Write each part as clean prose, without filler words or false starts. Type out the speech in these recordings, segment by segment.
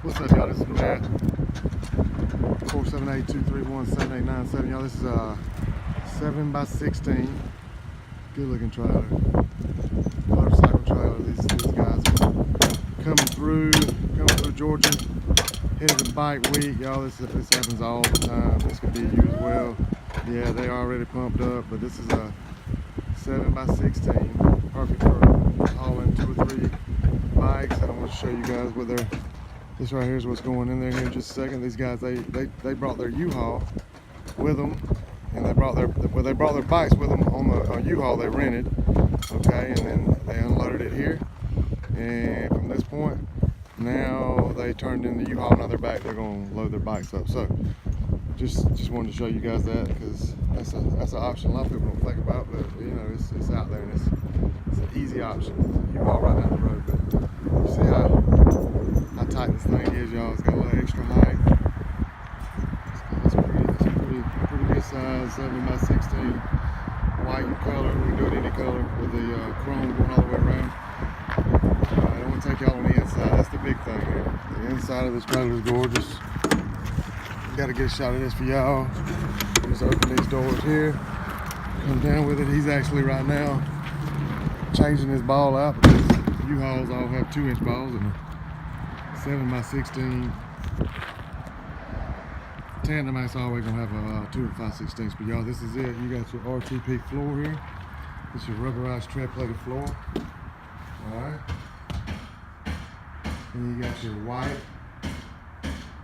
What's up, y'all? This is Matt. 478-231-7897. Y'all, this is a 7x16. Good looking trailer. Motorcycle trailer. These guys are coming through Georgia. Headed to bike week. Y'all, this happens all the time. This could be you as well. Yeah, they are already pumped up, but this is a 7x16. Perfect for hauling 2 or 3 bikes. And I want to show you guys where they're. This right here is what's going in there here in just a second. These guys, they brought their U-Haul with them, and they brought their bikes with them on the U-Haul they rented. Okay, and then they unloaded it here. And from this point, now they turned in the U-Haul. Now they're back. They're going to load their bikes up. So just wanted to show you guys that, because that's an option a lot of people don't think about, but you know it's out there and it's an easy option. U-Haul right down the road, but you see how tight this thing is, y'all. It's got a little extra height. It's pretty good size, 7x16, white in color. We can do it any color with the chrome going all the way around. I don't want to take y'all on the inside. That's the big thing here. The inside of this trailer is gorgeous. Got to get a shot of this for y'all. Just open these doors here. Come down with it. He's actually right now changing his ball out, because U-Hauls all have 2-inch balls and 7x16 tandem is always gonna have a 2 5/16. But y'all, this is it. You got your RTP floor here. This is your rubberized tread-plated floor. All right. And you got your white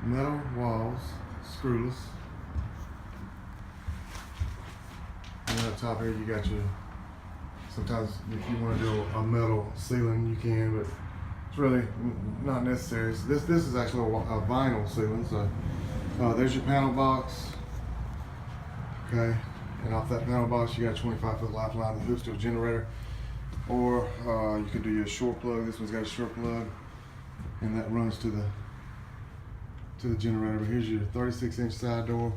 metal walls, screwless. And up top here, you got your. Sometimes if you want to do a metal ceiling, you can, but it's really not necessary. This is actually a vinyl ceiling. So there's your panel box. Okay, and off that panel box you got a 25-foot lifeline that hooks to a generator, or you can do your short plug. This one's got a short plug, and that runs to the generator. But here's your 36-inch side door.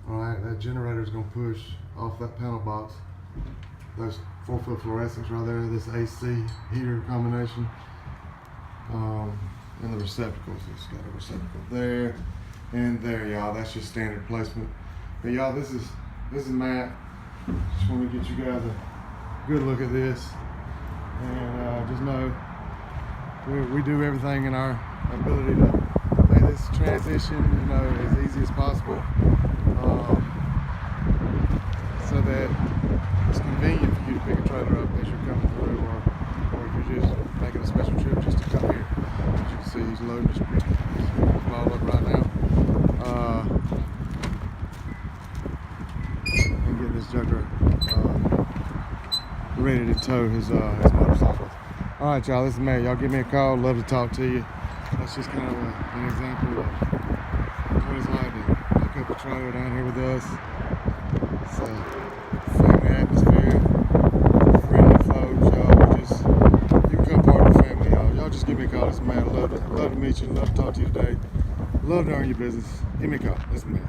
All right, that generator is gonna push off that panel box. There's 4-foot fluorescents right there, this AC heater combination, and the receptacles. It's got a receptacle there and there, y'all. That's just standard placement. But y'all, this is Matt. Just want to get you guys a good look at this, and just know we do everything in our ability to make this transition, you know, as easy as possible, so that it's convenient for you to pick a trailer up as you're coming through, or if you're just making a special trip just to come here. As you can see, he's loading his ball up right now. And get this joker ready to tow his motorcycle. All right, y'all, this is Matt. Y'all give me a call. Love to talk to you. That's just kind of an example of what it's like to pick up a trailer down here with us. So, family atmosphere, friendly folks, y'all. You can come part of the family, y'all. Y'all just give me a call. This is Matt. Love to meet you. Love to talk to you today. Love to earn your business. Give me a call. This is Matt.